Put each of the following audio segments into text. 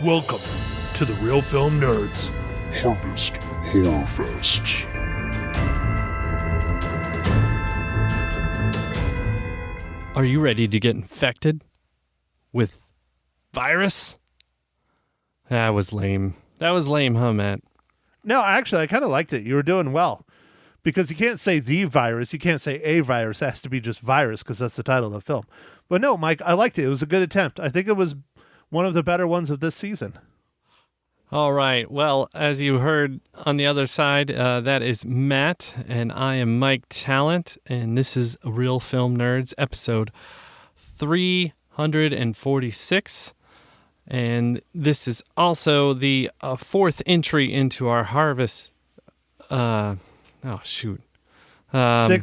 Welcome to the Real Film Nerds Harvest Horror Fest. Are you ready to get infected with virus? That was lame. That was lame, huh, Matt? No, actually, I kind of liked it. You were doing well. Because you can't say the virus. You can't say a virus. It has to be just virus because that's the title of the film. But no, Mike, I liked it. It was a good attempt. I think it was one of the better ones of this season. All right. Well, as you heard on the other side, that is Matt, and I am Mike Talent, and this is Real Film Nerds, episode 346. And this is also the fourth entry into our harvest. Sixth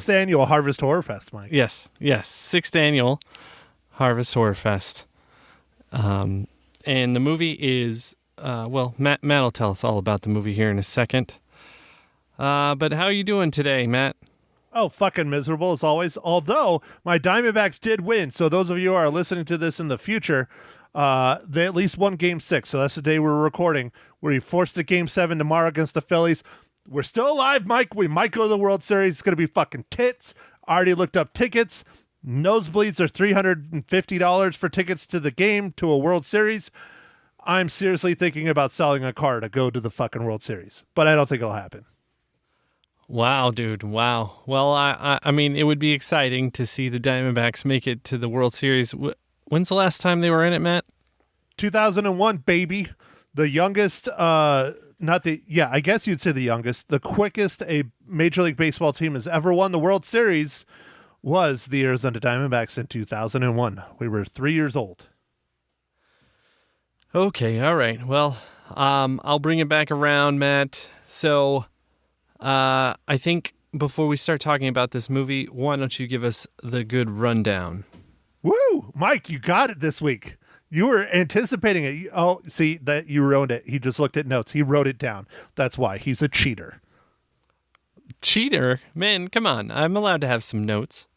annual Harvest Horror Fest, Mike. Yes, sixth annual Harvest Horror Fest. And the movie is, Matt will tell us all about the movie here in a second. But how are you doing today, Matt? Oh, fucking miserable as always. Although my Diamondbacks did win, so those of you who are listening to this in the future, they at least won Game 6. So that's the day we're recording. We forced a Game 7 tomorrow against the Phillies. We're still alive, Mike. We might go to the World Series. It's going to be fucking tits. I already looked up tickets. Nosebleeds are $350 for tickets to the game, to a World Series. I'm seriously thinking about selling a car to go to the fucking World Series, but I don't think it'll happen. Wow, dude. Wow. Well, I mean, it would be exciting to see the Diamondbacks make it to the World Series. When's the last time they were in it, Matt? 2001, baby. The youngest, I guess you'd say the youngest, the quickest a Major League Baseball team has ever won the World Series was the Arizona Diamondbacks in 2001. We were 3 years old. Okay, all right. Well, I'll bring it back around, Matt. So, I think before we start talking about this movie, why don't you give us the good rundown? Woo! Mike, you got it this week. You were anticipating it. Oh, see, that you ruined it. He just looked at notes. He wrote it down. That's why. He's a cheater. Cheater? Man, come on. I'm allowed to have some notes.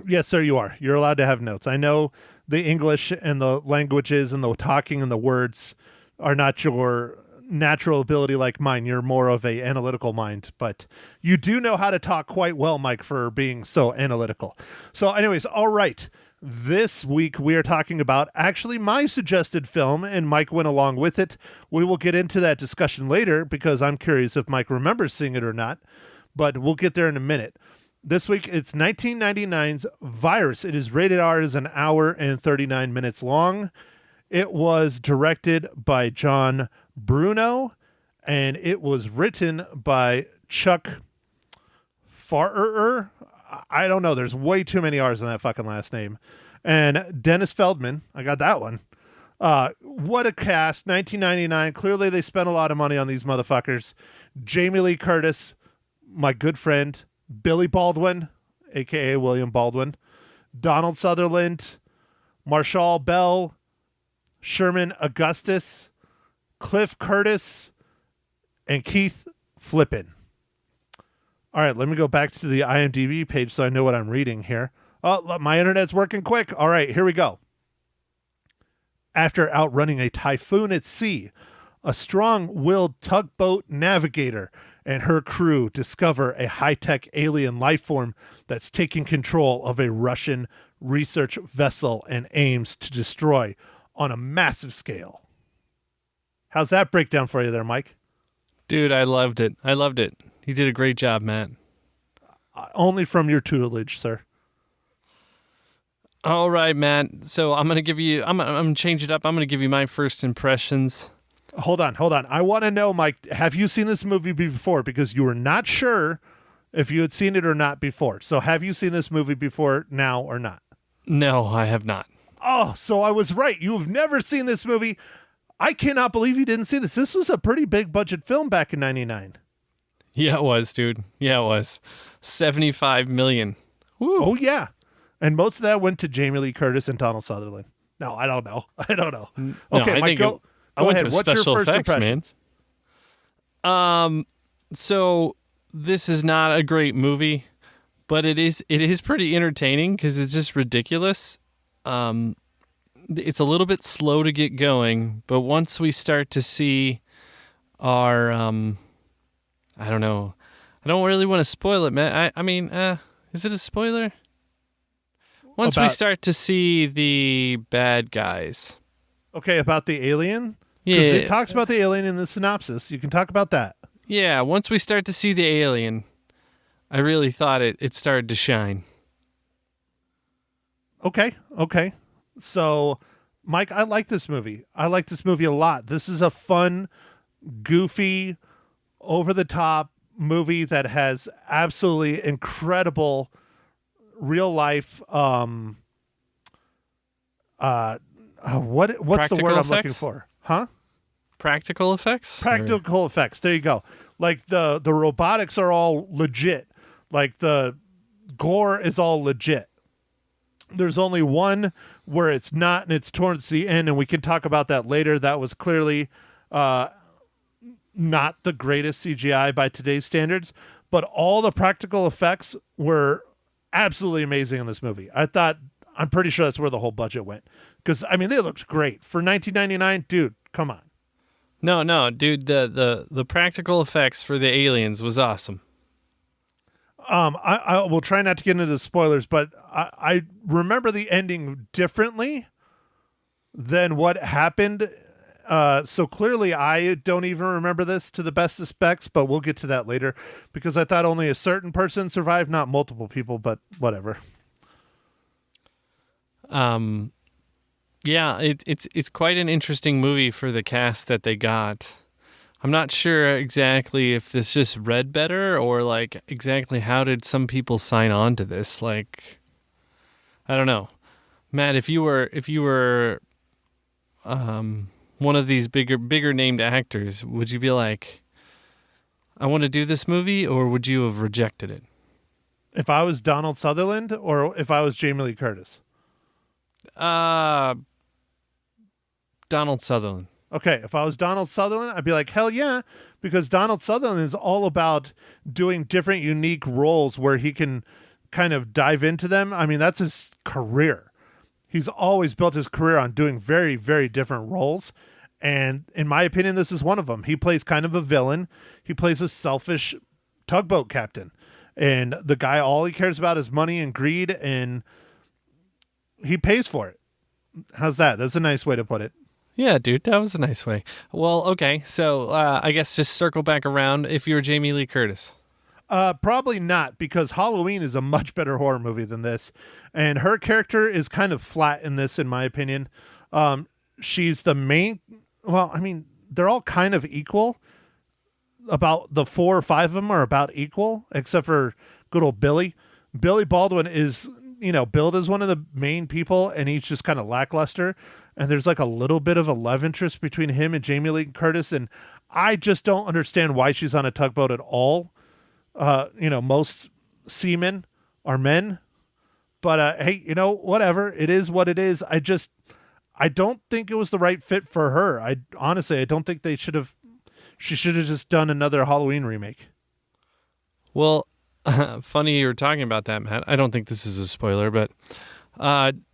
Yes, sir, you are. You're allowed to have notes. I know the English and the languages and the talking and the words are not your natural ability like mine. You're more of a analytical mind, but you do know how to talk quite well, Mike, for being so analytical. So anyways, all right. This week we are talking about actually my suggested film, and Mike went along with it. We will get into that discussion later because I'm curious if Mike remembers seeing it or not, but we'll get there in a minute. This week it's 1999's Virus. It is rated R, is an hour and 39 minutes long. It was directed by John Bruno, and it was written by Chuck Pfarrer. I don't know. There's way too many R's in that fucking last name. And Dennis Feldman. I got that one. What a cast. 1999. Clearly they spent a lot of money on these motherfuckers. Jamie Lee Curtis, my good friend. Billy Baldwin, a.k.a. William Baldwin. Donald Sutherland. Marshall Bell. Sherman Augustus. Cliff Curtis. And Keith Flippin. All right, let me go back to the IMDb page so I know what I'm reading here. Oh, my internet's working quick. All right, here we go. After outrunning a typhoon at sea, a strong-willed tugboat navigator and her crew discover a high-tech alien life form that's taking control of a Russian research vessel and aims to destroy on a massive scale. How's that breakdown for you there, Mike? Dude, I loved it. You did a great job, Matt. Only from your tutelage, sir. All right, Matt. So I'm going to change it up. I'm going to give you my first impressions. Hold on. I want to know, Mike, have you seen this movie before? Because you were not sure if you had seen it or not before. So have you seen this movie before now or not? No, I have not. Oh, so I was right. You have never seen this movie. I cannot believe you didn't see this. This was a pretty big budget film back in 99. Yeah, it was, dude. Yeah, it was. $75 million. Woo. Oh, yeah. And most of that went to Jamie Lee Curtis and Donald Sutherland. No, I don't know. Okay, Mike, go ahead. What's your first impressions? Man. So this is not a great movie, but it is pretty entertaining because it's just ridiculous. it's a little bit slow to get going, but once we start to see our, I don't know, I don't really want to spoil it, man. I mean, is it a spoiler? Once we start to see the bad guys. Okay, about the alien? Because it talks about the alien in the synopsis. You can talk about that. Yeah, once we start to see the alien, I really thought it started to shine. Okay. So, Mike, I like this movie. I like this movie a lot. This is a fun, goofy, over-the-top movie that has absolutely incredible real-life what's the word I'm looking for? Huh? Practical effects? Practical effects. There you go. Like the robotics are all legit. Like the gore is all legit. There's only one where it's not, and it's towards the end, and we can talk about that later. That was clearly not the greatest CGI by today's standards, but all the practical effects were absolutely amazing in this movie. I'm pretty sure that's where the whole budget went. Because, I mean, they looked great. For $19.99, dude, come on. No, dude, the practical effects for the aliens was awesome. I will try not to get into the spoilers, but I remember the ending differently than what happened. So clearly I don't even remember this to the best of specs, but we'll get to that later because I thought only a certain person survived, not multiple people, but whatever. Yeah, it's quite an interesting movie for the cast that they got. I'm not sure exactly if this just read better or like exactly how did some people sign on to this. Like, I don't know, Matt. If you were one of these bigger named actors, would you be like, I want to do this movie, or would you have rejected it? If I was Donald Sutherland, or if I was Jamie Lee Curtis? Donald Sutherland. Okay, if I was Donald Sutherland, I'd be like, hell yeah, because Donald Sutherland is all about doing different, unique roles where he can kind of dive into them. I mean, that's his career. He's always built his career on doing very, very different roles. And in my opinion, this is one of them. He plays kind of a villain. He plays a selfish tugboat captain. And the guy, all he cares about is money and greed, and he pays for it. How's that? That's a nice way to put it. Yeah, dude, that was a nice way. Well, okay, so I guess just circle back around if you're Jamie Lee Curtis. Probably not, because Halloween is a much better horror movie than this. And her character is kind of flat in this, in my opinion. She's the main... Well, I mean, they're all kind of equal. About the 4 or 5 of them are about equal, except for good old Billy. Billy Baldwin is, billed as one of the main people, and he's just kind of lackluster. And there's like a little bit of a love interest between him and Jamie Lee Curtis. And I just don't understand why she's on a tugboat at all. Most seamen are men. But, hey, whatever. It is what it is. I don't think it was the right fit for her. I don't think she should have just done another Halloween remake. Well, funny you were talking about that, Matt. I don't think this is a spoiler, but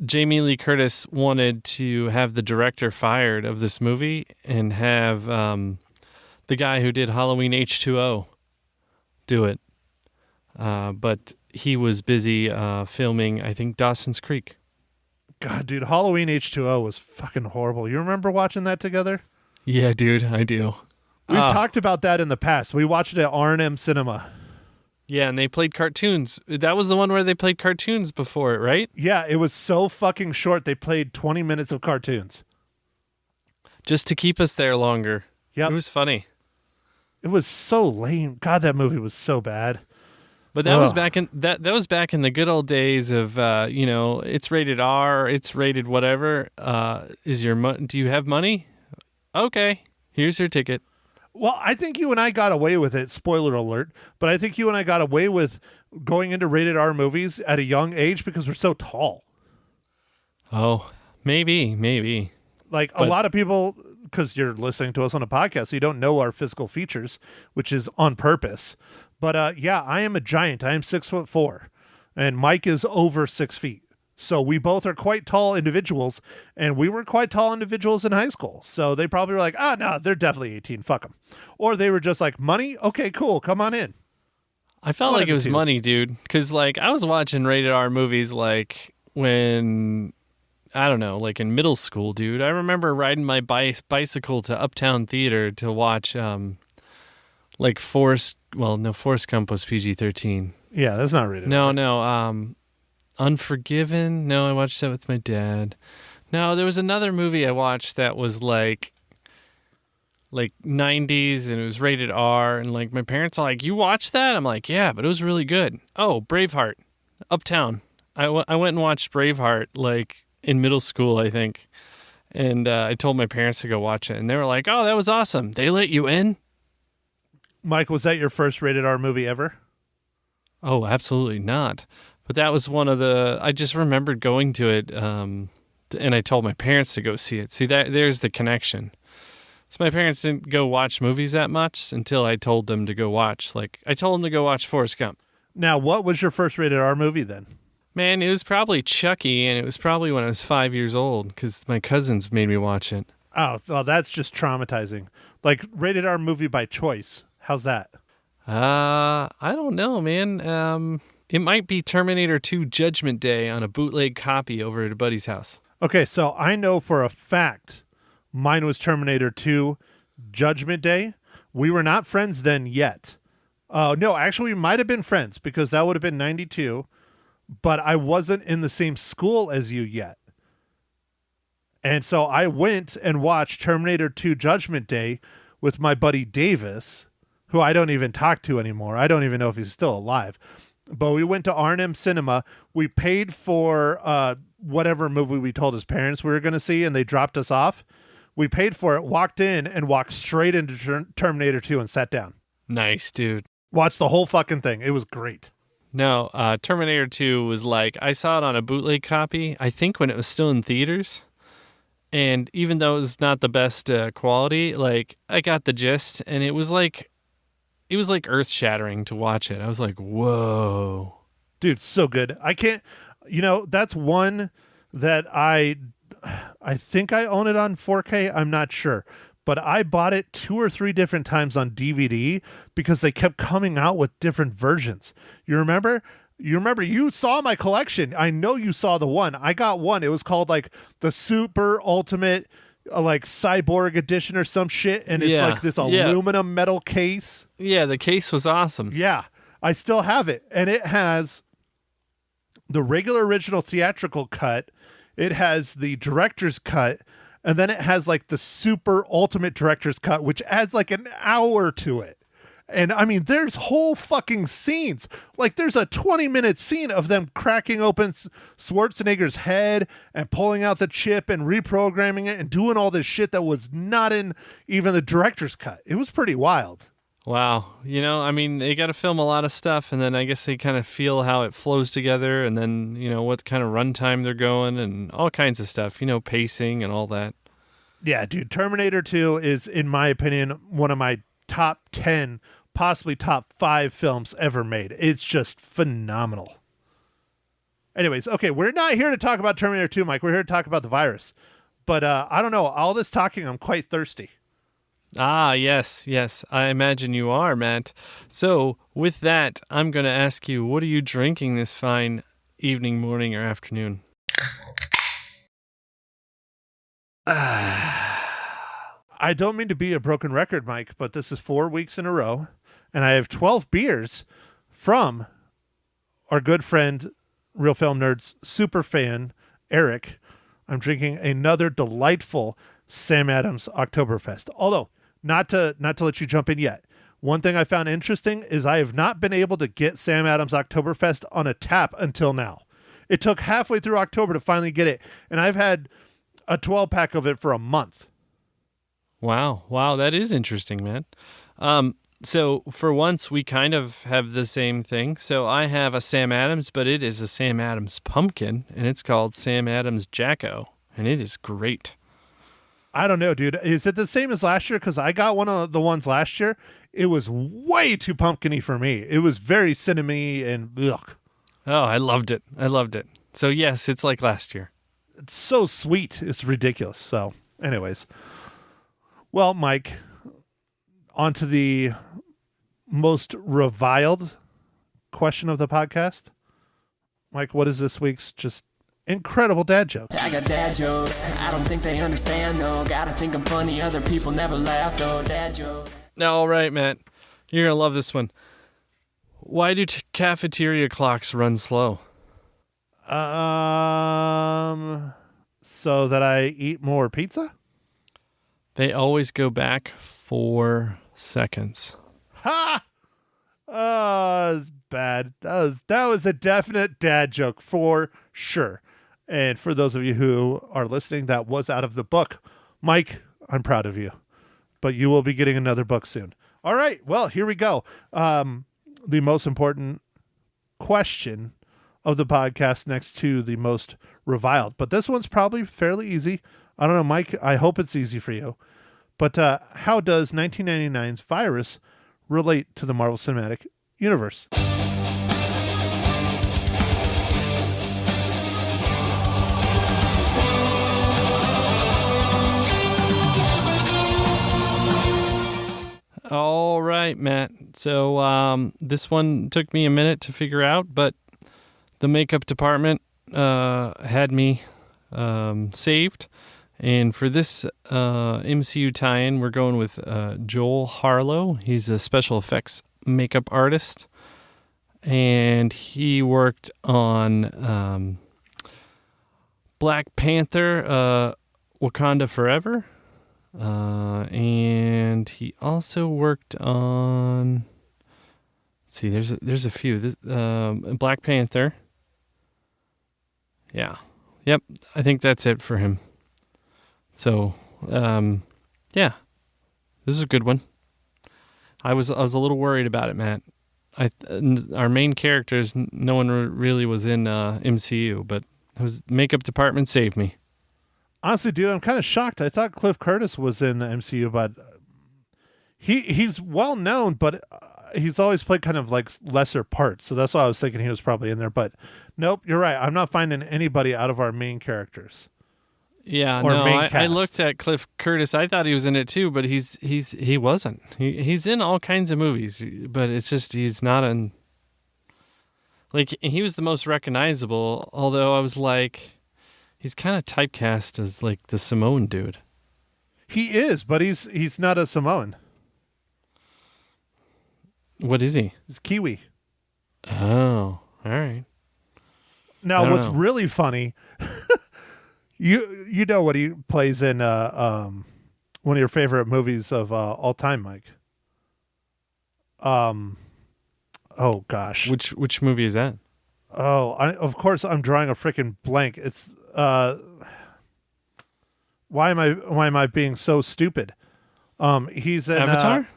Jamie Lee Curtis wanted to have the director fired of this movie and have the guy who did Halloween H2O do it. But he was busy filming, I think, Dawson's Creek. God, dude, Halloween H2O was fucking horrible. You remember watching that together? Yeah, dude, I do. We've talked about that in the past. We watched it at R&M Cinema. Yeah, and they played cartoons. That was the one where they played cartoons before it, right? Yeah, it was so fucking short. They played 20 minutes of cartoons. Just to keep us there longer. Yep. It was funny. It was so lame. God, that movie was so bad. But that was back in that was back in the good old days of it's rated R, it's rated whatever. Do you have money? Okay, here's your ticket. Well, I think you and I got away with it, spoiler alert, but I think you and I got away with going into rated R movies at a young age because we're so tall. Oh, maybe. Like a lot of people, because you're listening to us on a podcast, so you don't know our physical features, which is on purpose. But yeah, I am a giant. I am 6'4", and Mike is over 6 feet. So we both are quite tall individuals, and we were quite tall individuals in high school. So they probably were like, no, they're definitely 18. Fuck them. Or they were just like, money? Okay, cool. Come on in. I felt One like of it the was two. money, dude. Because, like, I was watching rated R movies, like, when, I don't know, like in middle school, dude. I remember riding my bicycle to Uptown Theater to watch, like, Forrest Gump was PG-13. Yeah, that's not rated. No, Unforgiven. No, I watched that with my dad. No, there was another movie I watched that was like 90s and it was rated R, and like my parents are like, "You watched that?" I'm like, "Yeah, but it was really good." Oh, Braveheart. Uptown. I went and watched Braveheart like in middle school, I think. And I told my parents to go watch it, and they were like, "Oh, that was awesome. They let you in?" Mike, was that your first rated R movie ever? Oh, absolutely not. But that was one of the, I just remembered going to it, and I told my parents to go see it. See, there's the connection. So my parents didn't go watch movies that much until I told them to go watch. Like, I told them to go watch Forrest Gump. Now, what was your first rated R movie then? Man, it was probably Chucky, and it was probably when I was 5 years old, because my cousins made me watch it. Oh, well, that's just traumatizing. Like, rated R movie by choice. How's that? I don't know, man. It might be Terminator 2 Judgment Day on a bootleg copy over at a buddy's house. Okay, so I know for a fact mine was Terminator 2 Judgment Day. We were not friends then yet. No, actually, we might have been friends because that would have been 92, but I wasn't in the same school as you yet. And so I went and watched Terminator 2 Judgment Day with my buddy Davis, who I don't even talk to anymore. I don't even know if he's still alive. But we went to R&M Cinema. We paid for whatever movie we told his parents we were going to see, and they dropped us off. We paid for it, walked in, and walked straight into Terminator 2 and sat down. Nice, dude. Watched the whole fucking thing. It was great. No, Terminator 2 was like, I saw it on a bootleg copy, I think when it was still in theaters. And even though it was not the best quality, like, I got the gist, and it was like earth-shattering to watch it. I was like, whoa. Dude, so good. I can't, that's one that I think I own it on 4K. I'm not sure. But I bought it 2 or 3 different times on DVD because they kept coming out with different versions. You remember? You saw my collection. I know you saw the one. I got one. It was called like the Super Ultimate like Cyborg Edition or some shit. And it's like this aluminum metal case. Yeah, the case was awesome. Yeah, I still have it. And it has the regular original theatrical cut. It has the director's cut. And then it has like the super ultimate director's cut, which adds like an hour to it. And I mean, there's whole fucking scenes. Like there's a 20-minute scene of them cracking open Schwarzenegger's head and pulling out the chip and reprogramming it and doing all this shit that was not in even the director's cut. It was pretty wild. Wow. I mean, they got to film a lot of stuff, and then I guess they kind of feel how it flows together, and then, what kind of runtime they're going, and all kinds of stuff, pacing and all that. Yeah, dude, Terminator 2 is, in my opinion, one of my top 10, possibly top 5 films ever made. It's just phenomenal. Anyways, okay, we're not here to talk about Terminator 2, Mike. We're here to talk about the virus. But I don't know. All this talking, I'm quite thirsty. Ah, yes. I imagine you are, Matt. So, with that, I'm going to ask you, what are you drinking this fine evening, morning, or afternoon? I don't mean to be a broken record, Mike, but this is 4 weeks in a row, and I have 12 beers from our good friend, Real Film Nerds super fan, Eric. I'm drinking another delightful Sam Adams Oktoberfest. Although, not to let you jump in yet. One thing I found interesting is I have not been able to get Sam Adams Oktoberfest on a tap until now. It took halfway through October to finally get it, and I've had a 12-pack of it for a month. Wow, that is interesting, man. So for once, we kind of have the same thing. So I have a Sam Adams, but it is a Sam Adams pumpkin, and it's called Sam Adams Jacko, and it is great. I don't know, dude. Is it the same as last year? Because I got one of the ones last year. It was way too pumpkin-y for me. It was very cinnamony and ugh. Oh, I loved it. So yes, it's like last year. It's so sweet. It's ridiculous. So, anyways. Well, Mike, on to the most reviled question of the podcast. Mike, what is this week's just incredible dad joke? I got dad jokes. I don't think they understand, though. Gotta think I'm funny. Other people never laugh, though. Dad jokes. All right, Matt. You're going to love this one. Why do cafeteria clocks run slow? So that I eat more pizza? They always go back 4 seconds. Ha! Oh, that's bad. That was a definite dad joke for sure. And for those of you who are listening, that was out of the book. Mike, I'm proud of you. But you will be getting another book soon. All right. Well, here we go. The most important question of the podcast next to the most reviled. But this one's probably fairly easy. I don't know, Mike. I hope it's easy for you. But how does 1999's Virus relate to the Marvel Cinematic Universe? All right, Matt. So this one took me a minute to figure out, but the makeup department had me saved. And for this MCU tie-in, we're going with Joel Harlow. He's a special effects makeup artist. And he worked on Black Panther, Wakanda Forever. And he also worked on... Let's see, there's a few. Black Panther. Yeah. Yep, I think that's it for him. So, yeah, this is a good one. I was a little worried about it, Matt. Our main characters, no one really was in MCU, but makeup department saved me. Honestly, dude, I'm kind of shocked. I thought Cliff Curtis was in the MCU, but he's well known, but he's always played kind of like lesser parts. So that's why I was thinking he was probably in there. But nope, you're right. I'm not finding anybody out of our main characters. Yeah, or no, main I cast. looked at Cliff Curtis. I thought he was in it too, but he wasn't. He's in all kinds of movies, but it's just he's not in. Like, he was the most recognizable. Although I was like, he's kind of typecast as like the Samoan dude. He is, but he's not a Samoan. What is he? He's Kiwi. Oh, all right. Now, what's know. really funny, you know what he plays in one of your favorite movies of all time, Mike. Oh gosh, Which movie is that? oh, of course I'm drawing a freaking blank. It's why am I being so stupid? He's in Avatar?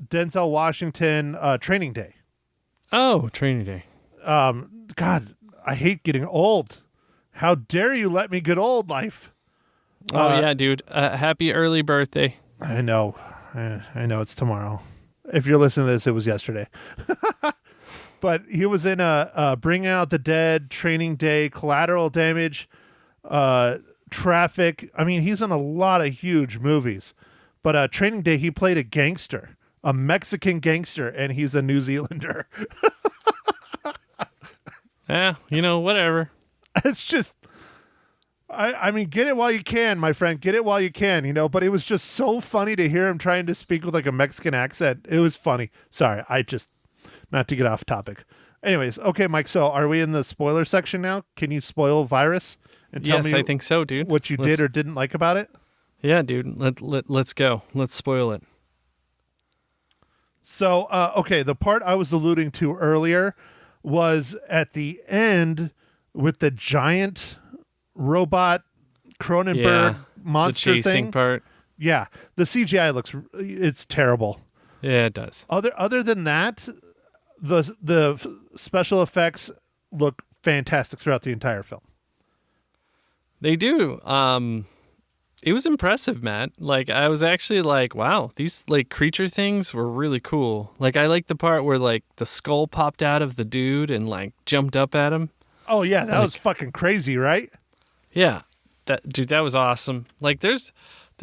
Denzel Washington, Training Day. Oh, Training Day. God, I hate getting old. How dare you let me get old, life? Oh yeah, dude. Happy early birthday. I know. I know it's tomorrow. If you're listening to this, it was yesterday. But he was in Bring Out the Dead, Training Day, Collateral Damage, Traffic. I mean, he's in a lot of huge movies. But Training Day, he played a gangster, a Mexican gangster, and he's a New Zealander. Yeah, whatever. It's just... I mean, get it while you can, my friend. Get it while you can, But it was just so funny to hear him trying to speak with like a Mexican accent. It was funny. Sorry, not to get off topic. Anyways, okay, Mike. So are we in the spoiler section now? Can you spoil Virus and tell me I think so, dude. what you did or didn't like about it? Yeah, dude. Let's go. Let's spoil it. So, okay, the part I was alluding to earlier was at the end with the giant robot Cronenberg monster the chasing thing. part. Yeah, the CGI it's terrible. Yeah, it does. Other than that, the special effects look fantastic throughout the entire film. They do. It was impressive, Matt. Like, I was actually like, wow, these like creature things were really cool. Like, I like the part where like the skull popped out of the dude and like jumped up at him. Oh yeah, that was fucking crazy, right? Yeah, that was awesome. Like, there's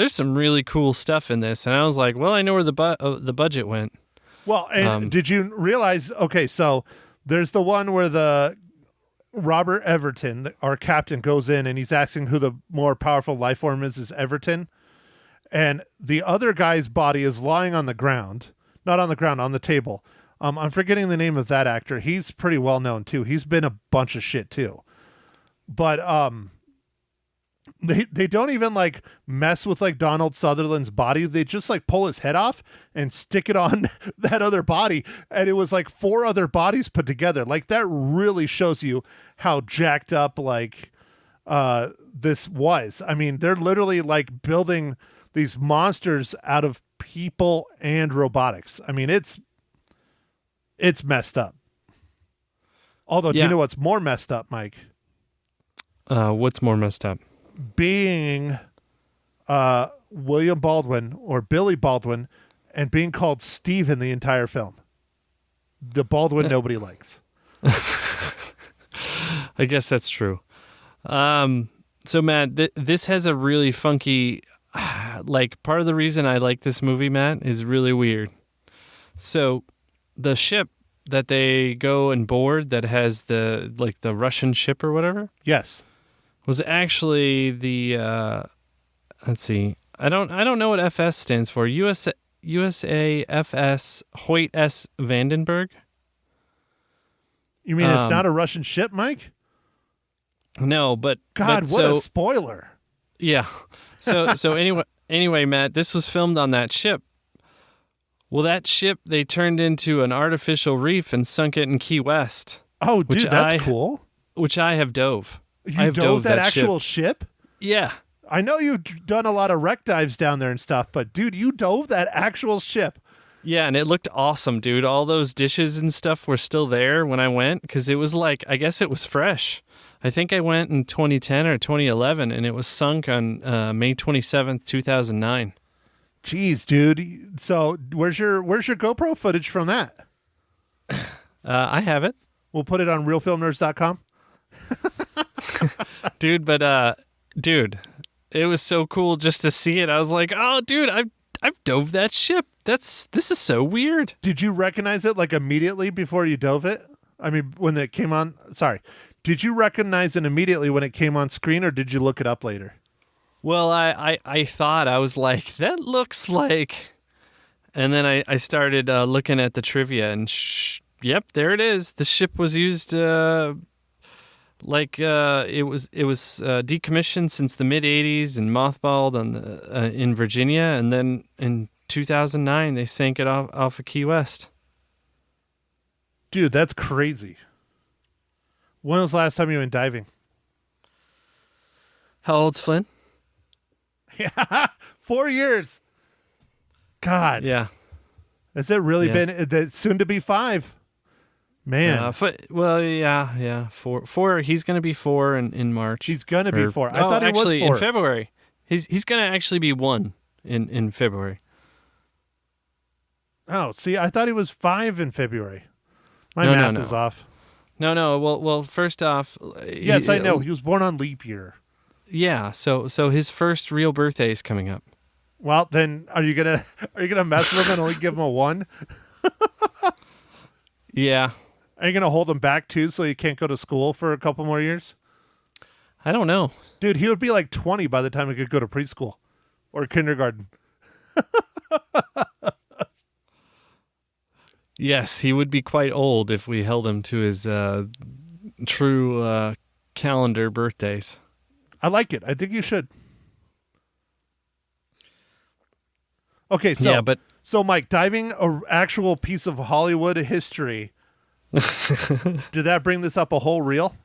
some really cool stuff in this, and I was like, well, I know where the budget went. Well, and did you realize? Okay, so there's the one where the Robert Everton, our captain, goes in and he's asking who the more powerful life form is Everton, and the other guy's body is lying on the ground, not on the ground, on the table. I'm forgetting the name of that actor. He's pretty well known too. He's been a bunch of shit too, but They don't even like mess with like Donald Sutherland's body. They just like pull his head off and stick it on that other body. And it was like 4 other bodies put together. Like that really shows you how jacked up like this was. I mean, they're literally like building these monsters out of people and robotics. I mean, it's messed up. Although, do you know what's more messed up, Mike? What's more messed up? Being William Baldwin or Billy Baldwin and being called Steven the entire film. The Baldwin nobody likes. I guess that's true. So Matt, this has a really funky, like, part of the reason I like this movie, Matt, is really weird. So the ship that they go and board that has the Russian ship or whatever. Yes. Was actually the let's see. I don't know what FS stands for. USAFS Hoyt S. Vandenberg. You mean it's not a Russian ship, Mike? No, but God, what a spoiler. Yeah. So anyway, Matt, this was filmed on that ship. Well, that ship they turned into an artificial reef and sunk it in Key West. Oh, dude, that's cool. Which I have dove. You dove that actual ship? Yeah. I know you've done a lot of wreck dives down there and stuff, but dude, you dove that actual ship. Yeah, and it looked awesome, dude. All those dishes and stuff were still there when I went because it was like, I guess it was fresh. I think I went in 2010 or 2011, and it was sunk on May 27th, 2009. Jeez, dude. So where's your GoPro footage from that? I have it. We'll put it on realfilmnerds.com. Dude, it was so cool just to see it. I was like, oh, dude, I've dove that ship. This is so weird. Did you recognize it like immediately before you dove it? I mean, when it came on, sorry. Did you recognize it immediately when it came on screen, or did you look it up later? Well, I thought, I was like, that looks like, and then I started looking at the trivia, and yep, there it is. The ship was used, it was decommissioned since the mid '80s and mothballed in Virginia, and then in 2009 they sank it off of Key West. Dude, that's crazy. When was the last time you went diving? How old's Flynn? Yeah, 4 years. God. Yeah. Has it really been soon to be 5? Man. Yeah. Four. He's going to be 4 in March. He's going to be 4. I thought he was 4. In February. He's going to actually be 1 in February. Oh, see, I thought he was 5 in February. My math is off. No. Well, first off, yes, I know. He was born on leap year. Yeah, so his first real birthday is coming up. Well, then are you gonna mess with him and only give him a 1? Yeah. Are you gonna hold him back too, so he can't go to school for a couple more years? I don't know, dude. He would be like 20 by the time he could go to preschool or kindergarten. Yes, he would be quite old if we held him to his true calendar birthdays. I like it. I think you should. Okay, so Mike, diving an actual piece of Hollywood history, did that bring this up a whole reel?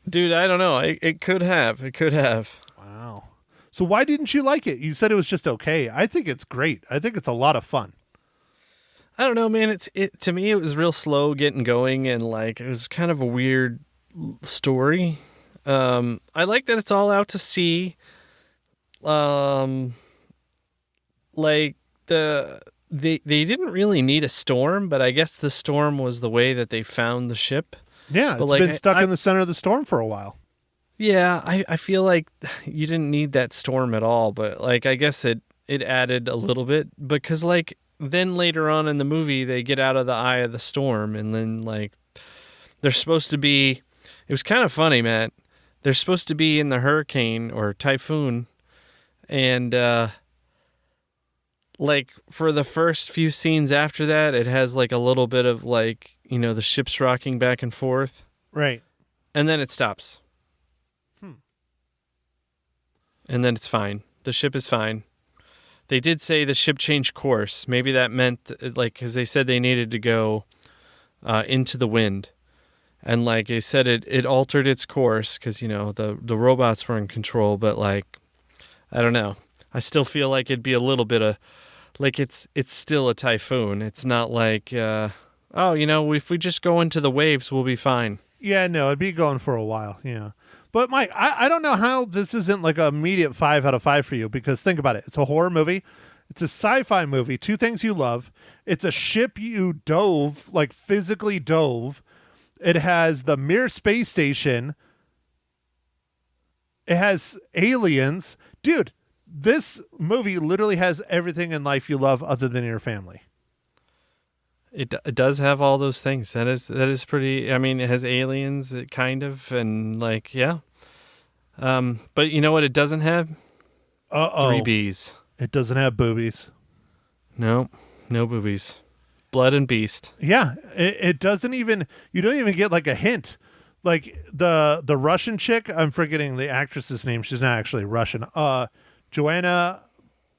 Dude, I don't know. It could have. It could have. Wow. So why didn't you like it? You said it was just okay. I think it's great. I think it's a lot of fun. I don't know, man. To me, it was real slow getting going, and like it was kind of a weird story. I like that it's all out to sea. Like they didn't really need a storm, but I guess the storm was the way that they found the ship. Yeah, But, it's like, been stuck I- in the center of the storm for a while. Yeah, I feel like you didn't need that storm at all, but like I guess it added a little bit because like then later on in the movie they get out of the eye of the storm and then like they're supposed to be. It was kind of funny, Matt. They're supposed to be in the hurricane or typhoon, and like for the first few scenes after that, it has like a little bit of like the ship's rocking back and forth, Right. and then it stops. And then it's fine. The ship is fine. They did say the ship changed course. Maybe that meant, like, because they said they needed to go into the wind. And, like, they said it altered its course because, the robots were in control. But, like, I don't know. I still feel like it'd be a little bit of, like, it's still a typhoon. It's not like, if we just go into the waves, we'll be fine. Yeah, no, it'd be going for a while. Yeah. But Mike, I don't know how this isn't like an immediate 5 out of 5 for you, because think about it. It's a horror movie. It's a sci-fi movie. Two things you love. It's a ship you dove, like physically dove. It has the Mir space station. It has aliens. Dude, this movie literally has everything in life you love other than your family. It does have all those things. That is pretty. I mean, it has aliens, kind of, and like, yeah. But you know what? It doesn't have 3 B's. It doesn't have boobies. No boobies. Blood and beast. Yeah, it doesn't even. You don't even get like a hint. Like the Russian chick. I'm forgetting the actress's name. She's not actually Russian. Joanna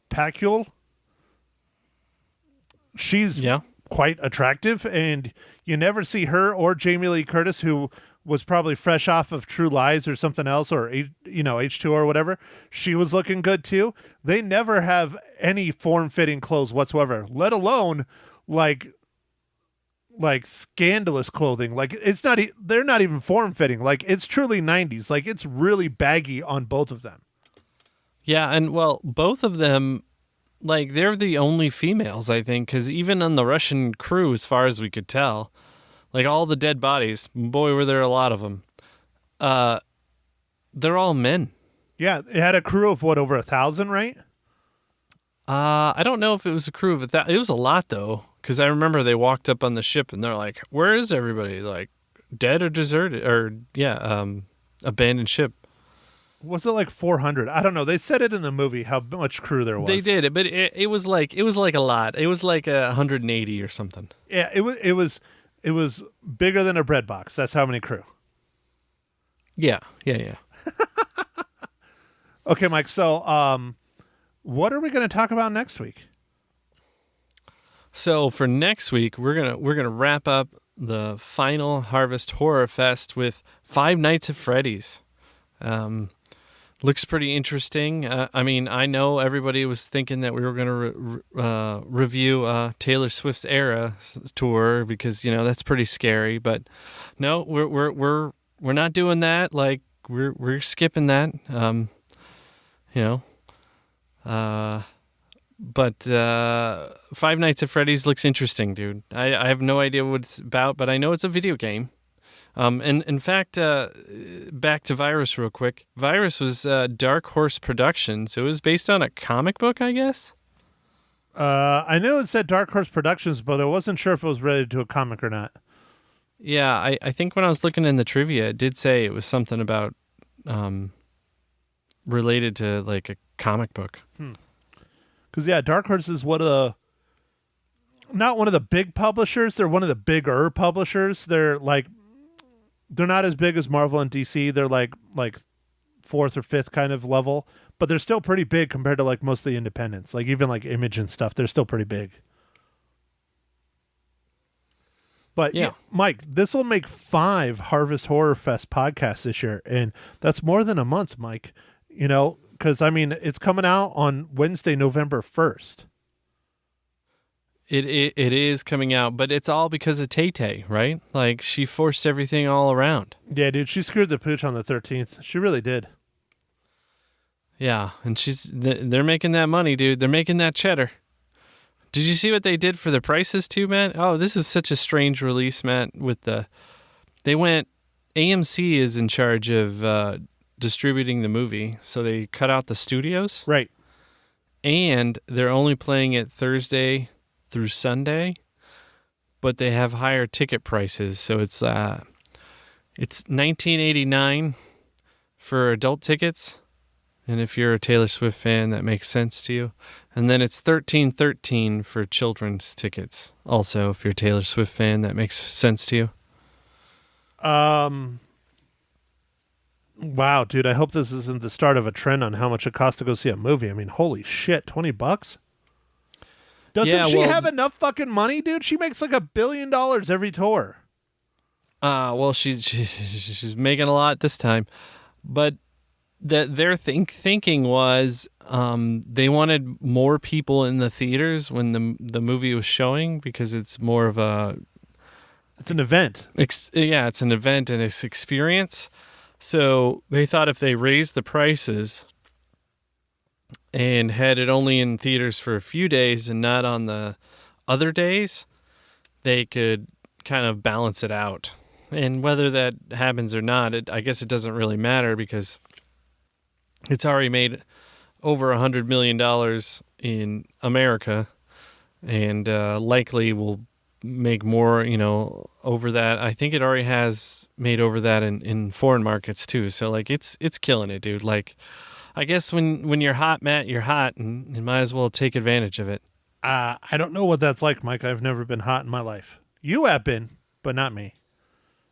Pacul. She's quite attractive, and you never see her or Jamie Lee Curtis, who was probably fresh off of True Lies or something else, or H2O or whatever. She was looking good too. They never have any form-fitting clothes whatsoever, let alone like scandalous clothing. Like it's not they're not even form-fitting. Like it's truly 90s. Like it's really baggy on both of them. Yeah, and well, both of them, like, they're the only females, I think, because even on the Russian crew, as far as we could tell, like, all the dead bodies, boy, were there a lot of them, they're all men. Yeah, it had a crew of, over 1,000, right? I don't know if it was a crew of that. It was a lot, though, because I remember they walked up on the ship, and they're like, where is everybody? Like, dead or deserted? Or, abandoned ship. Was it like 400? I don't know. They said it in the movie how much crew there was. They did it, but it was like a lot. It was like 180 or something. Yeah, it was bigger than a bread box. That's how many crew. Yeah. Okay, Mike. So, what are we going to talk about next week? So for next week, we're gonna wrap up the final Harvest Horror Fest with Five Nights at Freddy's. Looks pretty interesting. I mean, I know everybody was thinking that we were going to review Taylor Swift's Era tour because that's pretty scary. But no, we're not doing that. Like we're skipping that. But Five Nights at Freddy's looks interesting, dude. I have no idea what it's about, but I know it's a video game. And in fact, back to Virus real quick. Virus was Dark Horse Productions. It was based on a comic book, I guess. I know it said Dark Horse Productions, but I wasn't sure if it was related to a comic or not. Yeah, I think when I was looking in the trivia, it did say it was something about related to like a comic book. Because Dark Horse is not one of the big publishers. They're one of the bigger publishers. They're not as big as Marvel and DC. They're like fourth or fifth kind of level, but they're still pretty big compared to like most of the independents. Like even like Image and stuff, they're still pretty big. But yeah, Mike, this will make 5 Harvest Horror Fest podcasts this year, and that's more than a month, Mike. Because I mean, it's coming out on Wednesday, November 1st. It is coming out, but it's all because of Tay-Tay, right? Like, she forced everything all around. Yeah, dude, she screwed the pooch on the 13th. She really did. Yeah, and they're making that money, dude. They're making that cheddar. Did you see what they did for the prices too, Matt? Oh, this is such a strange release, Matt, with the they went. AMC is in charge of distributing the movie, so they cut out the studios, Right. and they're only playing it Thursday through Sunday, but they have higher ticket prices. So it's $19.89 for adult tickets, and if you're a Taylor Swift fan, that makes sense to you. And then it's $13.13 for children's tickets. Also, if you're a Taylor Swift fan, that makes sense to you. Wow, dude, I hope this isn't the start of a trend on how much it costs to go see a movie. I mean, holy shit, $20? Doesn't she have enough fucking money, dude? She makes like $1 billion every tour. Well, she's making a lot this time, but their thinking was they wanted more people in the theaters when the movie was showing, because it's more of a It's an event. it's an event and it's experience. So they thought if they raised the prices and had it only in theaters for a few days and not on the other days, they could kind of balance it out. And whether that happens or not, I guess it doesn't really matter, because it's already made over $100 million in America, and likely will make more, over that. I think it already has made over that in foreign markets too. So like it's killing it, dude. Like, I guess when you're hot, Matt, you're hot, and you might as well take advantage of it. I don't know what that's like, Mike. I've never been hot in my life. You have been, but not me.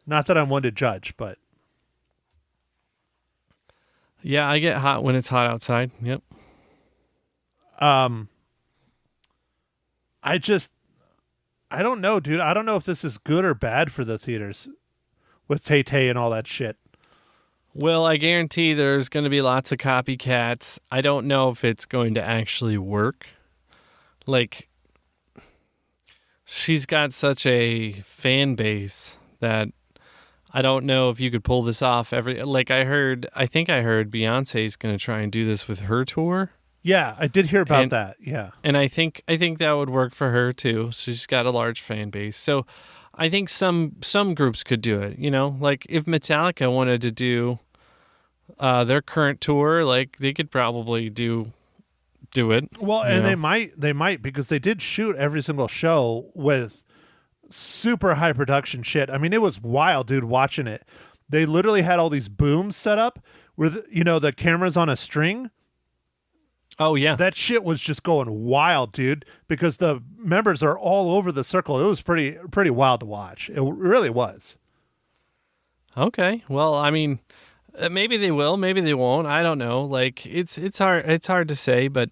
Not that I'm one to judge, but Yeah, I get hot when it's hot outside. Yep. I don't know, dude. I don't know if this is good or bad for the theaters with Tay-Tay and all that shit. Well, I guarantee there's going to be lots of copycats. I don't know if it's going to actually work. Like, she's got such a fan base that I don't know if you could pull this off. I think I heard Beyonce's going to try and do this with her tour. Yeah, I did hear about that. Yeah. And I think that would work for her too. So she's got a large fan base. So I think some groups could do it, like if Metallica wanted to do their current tour, like they could probably do it. Well, and they might because they did shoot every single show with super high production shit. I mean, it was wild, dude, watching it. They literally had all these booms set up where the camera's on a string. Oh yeah. That shit was just going wild, dude, because the members are all over the circle. It was pretty wild to watch. It really was. Okay. Well, I mean, maybe they will, maybe they won't. I don't know. Like it's hard to say, but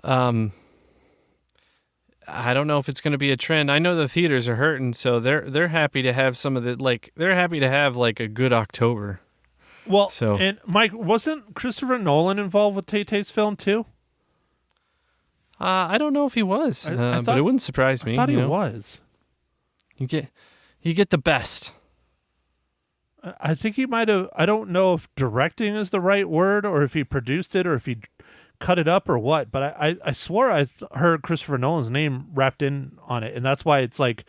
I don't know if it's going to be a trend. I know the theaters are hurting, so they're happy to have they're happy to have like a good October. Well, and Mike, wasn't Christopher Nolan involved with Tay-Tay's film too? I don't know if he was, but it wouldn't surprise me. I thought he was. You get the best. I think he might have. I don't know if directing is the right word, or if he produced it, or if he cut it up, or what. But I swore I heard Christopher Nolan's name wrapped in on it, and that's why it's like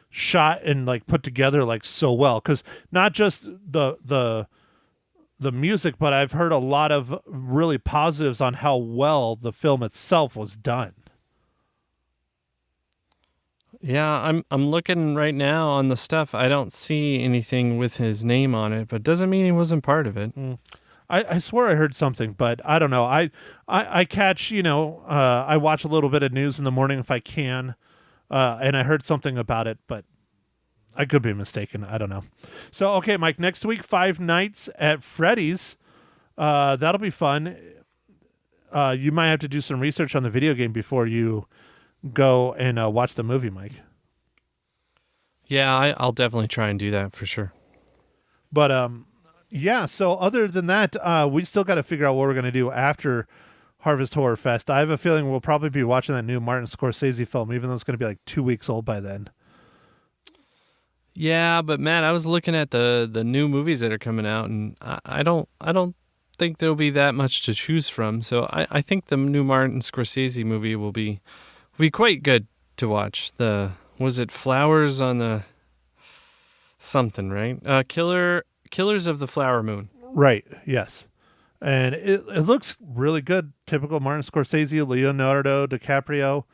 shot and like put together like so well. Because not just the music, but I've heard a lot of really positives on how well the film itself was done. Yeah, I'm looking right now on the stuff. I don't see anything with his name on it, but doesn't mean he wasn't part of it. I swear I heard something, but I don't know. I catch, I watch a little bit of news in the morning if I can, and I heard something about it, but I could be mistaken. I don't know. So, okay, Mike, next week, Five Nights at Freddy's. That'll be fun. You might have to do some research on the video game before you go and watch the movie, Mike. Yeah, I'll definitely try and do that for sure. But, yeah, so other than that, we still got to figure out what we're going to do after Harvest Horror Fest. I have a feeling we'll probably be watching that new Martin Scorsese film, even though it's going to be like 2 weeks old by then. Yeah, but Matt, I was looking at the new movies that are coming out, and I don't think there'll be that much to choose from. So I think the new Martin Scorsese movie will be quite good to watch. Was it Flowers on the something, right? Killers of the Flower Moon. Right. Yes. And it looks really good. Typical Martin Scorsese, Leonardo DiCaprio.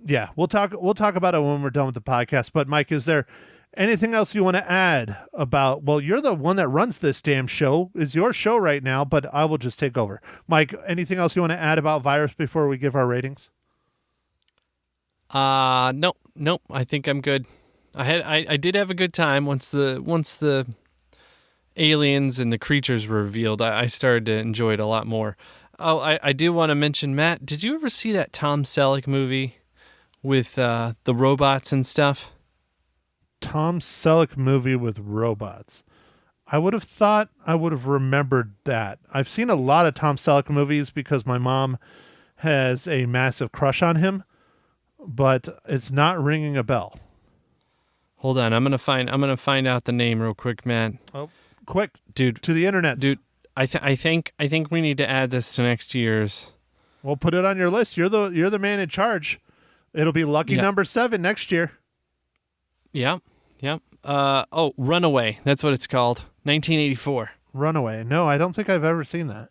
Yeah, we'll talk about it when we're done with the podcast. But Mike, is there anything else you want to add about? Well, you're the one that runs this damn show. It's your show right now, but I will just take over. Mike, anything else you want to add about Virus before we give our ratings? Nope. I think I'm good. I did have a good time once the aliens and the creatures were revealed. I started to enjoy it a lot more. Oh, I do want to mention, Matt, did you ever see that Tom Selleck movie with the robots and stuff? Tom Selleck movie with robots. I would have thought I would have remembered that. I've seen a lot of Tom Selleck movies because my mom has a massive crush on him, but it's not ringing a bell. Hold on, I'm gonna find out the name real quick, Matt. Oh, quick, dude, to the internet, dude. I think we need to add this to next year's. Well, put it on your list. You're the man in charge. It'll be lucky number 7 next year. Yep. Runaway. That's what it's called. 1984. Runaway. No, I don't think I've ever seen that.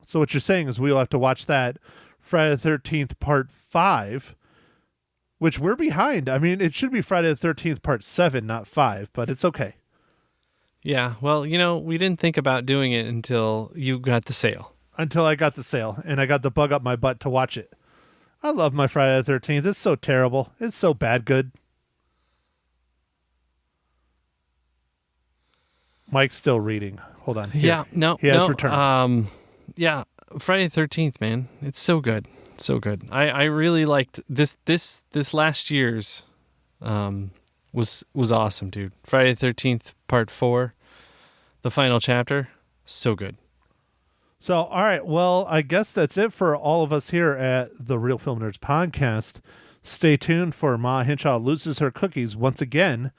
So what you're saying is we'll have to watch that Friday the 13th Part 5, which we're behind. I mean, it should be Friday the 13th Part 7, not 5, but it's okay. Yeah, well, we didn't think about doing it until you got the sale. Until I got the sale, and I got the bug up my butt to watch it. I love my Friday the 13th. It's so terrible. It's so bad good. Mike's still reading. Hold on. Here. Yeah, he has returned. Yeah, Friday the 13th, man. It's so good. So good. I really liked this last year's was awesome, dude. Friday the 13th Part 4, the final chapter, so good. So, all right. Well, I guess that's it for all of us here at the Real Film Nerds podcast. Stay tuned for Ma Hinshaw loses her cookies once again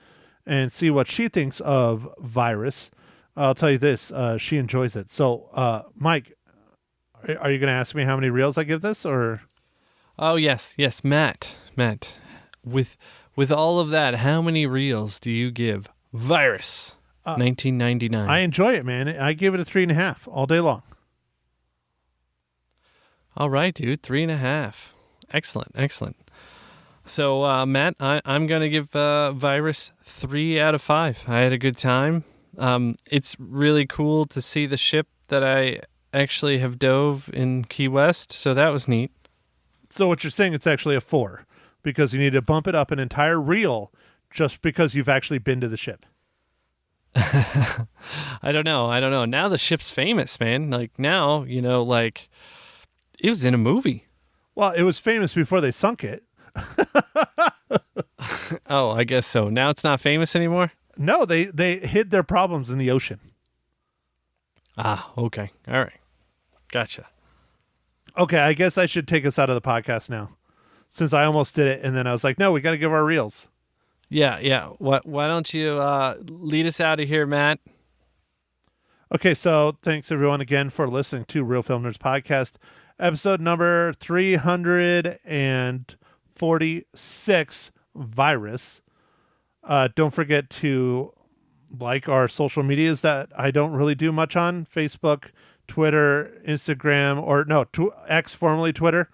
and see what she thinks of Virus. I'll tell you this, she enjoys it. So, Mike, are you going to ask me how many reels I give this, or? Oh, yes, Matt. With all of that, how many reels do you give Virus 1999? I enjoy it, man. I give it a 3.5 all day long. All right, dude, 3.5. Excellent. So, Matt, I'm going to give Virus 3 out of 5. I had a good time. It's really cool to see the ship that I actually have dove in Key West, so that was neat. So what you're saying, it's actually a 4, because you need to bump it up an entire reel just because you've actually been to the ship. I don't know. Now the ship's famous, man. Like, now, it was in a movie. Well, it was famous before they sunk it. Oh, I guess so. Now it's not famous anymore? No, they hid their problems in the ocean. Ah, okay. All right. Gotcha. Okay, I guess I should take us out of the podcast now, since I almost did it, and then I was like, no, we got to give our reels. Yeah. Why don't you lead us out of here, Matt? Okay, so thanks everyone again for listening to Real Film Nerds Podcast, episode number 346, Virus. Don't forget to like our social medias that I don't really do much on: Facebook, Twitter, Instagram, or no, X, formerly Twitter.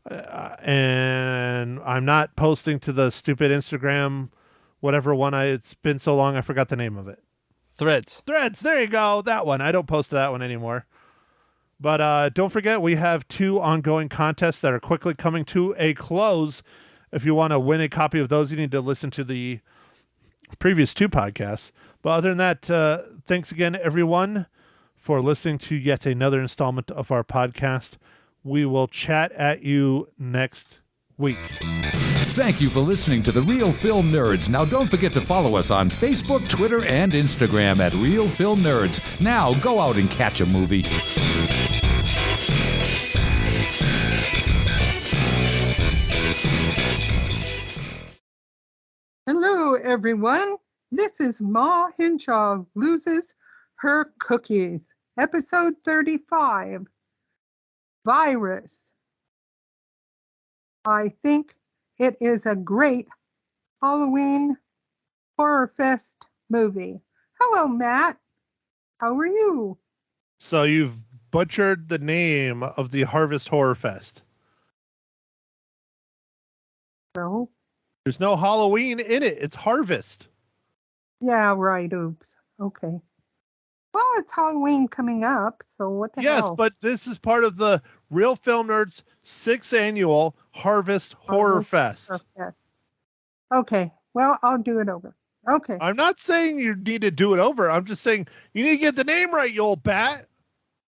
And I'm not posting to the stupid Instagram, whatever one it's been so long I forgot the name of it. Threads, there you go, that one. I don't post to that one anymore. But don't forget, we have 2 ongoing contests that are quickly coming to a close. If you want to win a copy of those, you need to listen to the previous 2 podcasts. But other than that, thanks again, everyone, for listening to yet another installment of our podcast. We will chat at you next week. Thank you for listening to The Real Film Nerds. Now don't forget to follow us on Facebook, Twitter, and Instagram at Real Film Nerds. Now go out and catch a movie. Hello, everyone. This is Ma Hinshaw Loses Her Cookies, episode 35, Virus. I think it is a great Halloween Horror Fest movie. Hello, Matt. How are you? So you've butchered the name of the Harvest Horror Fest. No. There's no Halloween in it. It's Harvest. Yeah, right. Oops. Okay. Well, it's Halloween coming up, so what the hell? Yes, but this is part of the Real Film Nerds 6th annual Harvest Horror Fest. Okay. Well, I'll do it over. Okay. I'm not saying you need to do it over. I'm just saying you need to get the name right, you old bat.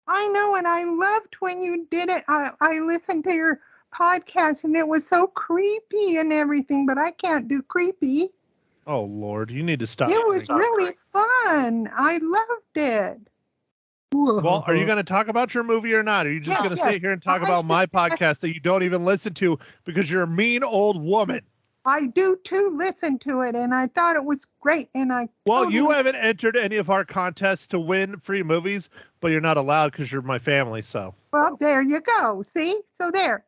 I know, and I loved when you did it. I listened to your podcast, and it was so creepy and everything, but I can't do creepy. Oh, Lord, you need to stop. It was really fun. I loved it. Well, are you going to talk about your movie or not? Are you just going to sit here and talk about my podcast that you don't even listen to because you're a mean old woman? I do, too, listen to it, and I thought it was great. Well, you haven't entered any of our contests to win free movies, but you're not allowed because you're my family, so. Well, there you go. See? So there.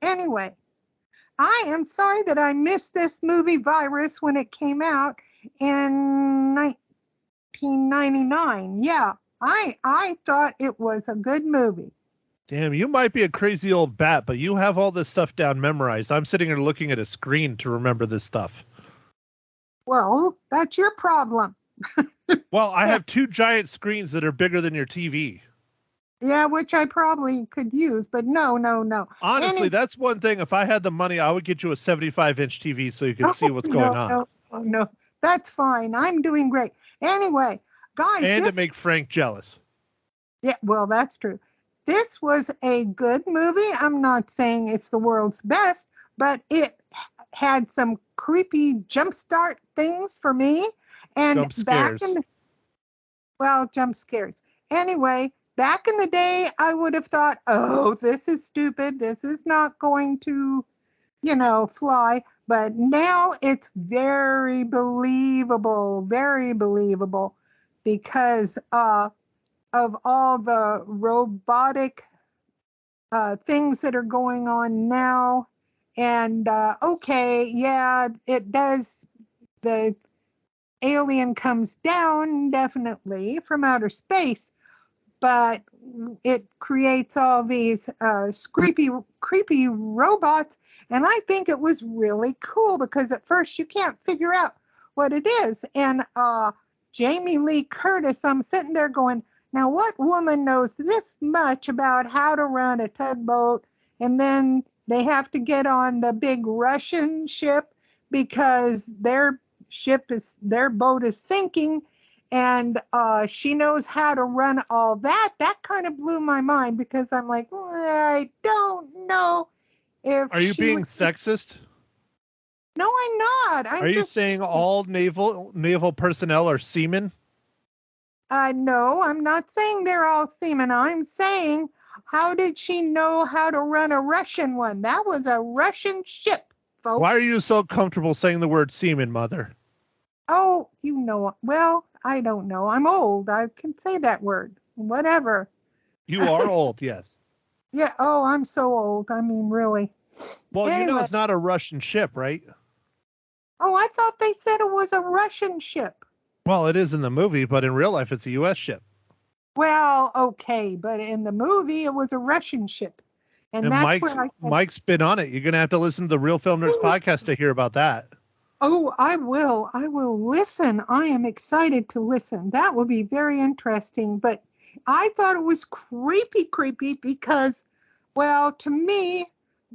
Anyway, I am sorry that I missed this movie Virus when it came out in 1999. Yeah, I thought it was a good movie. Damn, you might be a crazy old bat, but you have all this stuff down memorized. I'm sitting here looking at a screen to remember this stuff. Well, that's your problem. Well, I have 2 giant screens that are bigger than your TV. Yeah, which I probably could use, but no. Honestly, that's one thing. If I had the money, I would get you a 75-inch TV so you could see what's going on. No, that's fine. I'm doing great. Anyway, guys. And to make Frank jealous. Yeah, well, that's true. This was a good movie. I'm not saying it's the world's best, but it had some creepy jumpstart things for me. And jump scares. Jump scares. Anyway, back in the day, I would have thought, oh, this is stupid. This is not going to, fly. But now it's very believable because of all the robotic things that are going on now. And it does. The alien comes down definitely from outer space, but it creates all these creepy robots. And I think it was really cool because at first you can't figure out what it is. And Jamie Lee Curtis, I'm sitting there going, now what woman knows this much about how to run a tugboat? And then they have to get on the big Russian ship because their boat is sinking. And she knows how to run all that. That kind of blew my mind because I'm like, I don't know if. Are you being sexist? No, I'm not. Are you saying all naval personnel are seamen? No, I'm not saying they're all seamen. I'm saying, how did she know how to run a Russian one? That was a Russian ship, folks. Why are you so comfortable saying the word seaman, Mother? Oh, well, I don't know. I'm old. I can say that word. Whatever. You are old, yes. Yeah. Oh, I'm so old. I mean, really. Well, anyway, it's not a Russian ship, right? Oh, I thought they said it was a Russian ship. Well, it is in the movie, but in real life, it's a U.S. ship. Well, okay, but in the movie, it was a Russian ship. And that's where Mike's been on it. You're going to have to listen to the Real Film Nerds podcast to hear about that. Oh, I will. I will listen. I am excited to listen. That will be very interesting. But I thought it was creepy because, well, to me,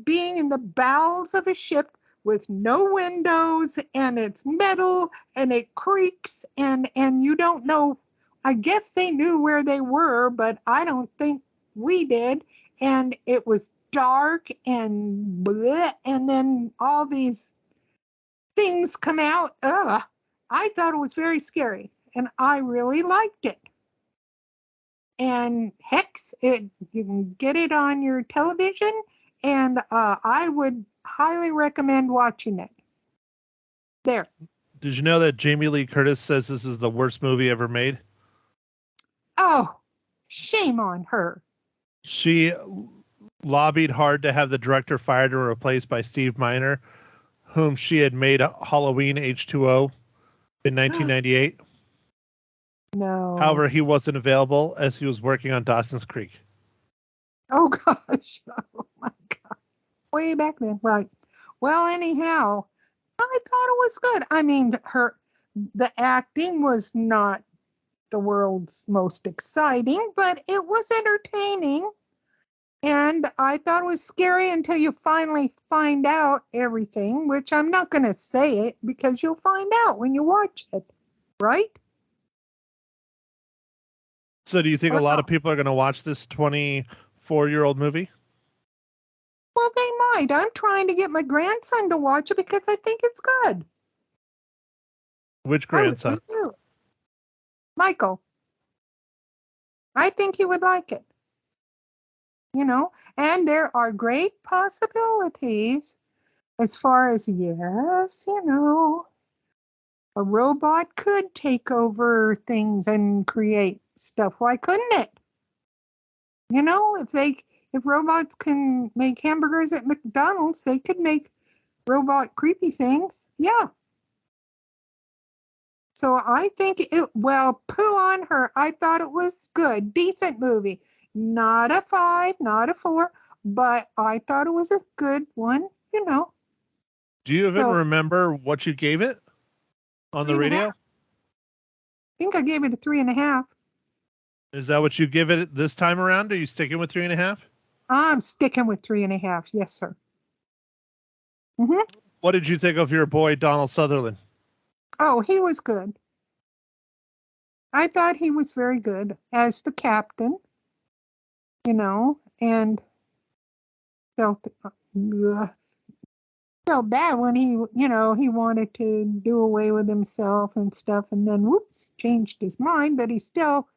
being in the bowels of a ship with no windows and it's metal and it creaks and you don't know, I guess they knew where they were, but I don't think we did. And it was dark and bleh, and then all these things come out. I thought it was very scary and I really liked it. And Hex, you can get it on your television, and I would highly recommend watching it. There. Did you know that Jamie Lee Curtis says this is the worst movie ever made? Oh, shame on her. She lobbied hard to have the director fired and replaced by Steve Miner, whom she had made Halloween H2O in 1998. No. However, he wasn't available as he was working on Dawson's Creek. Oh gosh. Oh my God. Way back then. Right. Well, anyhow, I thought it was good. I mean, the acting was not the world's most exciting, but it was entertaining. And I thought it was scary until you finally find out everything, which I'm not going to say it because you'll find out when you watch it, right? So do you think a lot of people are going to watch this 24-year-old movie? Well, they might. I'm trying to get my grandson to watch it because I think it's good. Which grandson? I really do. Michael. I think he would like it. You know, and there are great possibilities as far as, yes, you know, a robot could take over things and create stuff. Why couldn't it? You know, if robots can make hamburgers at McDonald's, they could make robot creepy things. Yeah. So I think poo on her. I thought it was good, decent movie. Not a 5, not a 4, but I thought it was a good one, you know. Do you even remember what you gave it on the radio? I think I gave it a 3.5. Is that what you give it this time around? Are you sticking with 3.5? I'm sticking with 3.5. Yes, sir. Mm-hmm. What did you think of your boy, Donald Sutherland? Oh, he was good. I thought he was very good as the captain, you know, and felt bad when he, you know, he wanted to do away with himself and stuff, and then, whoops, changed his mind, but he still,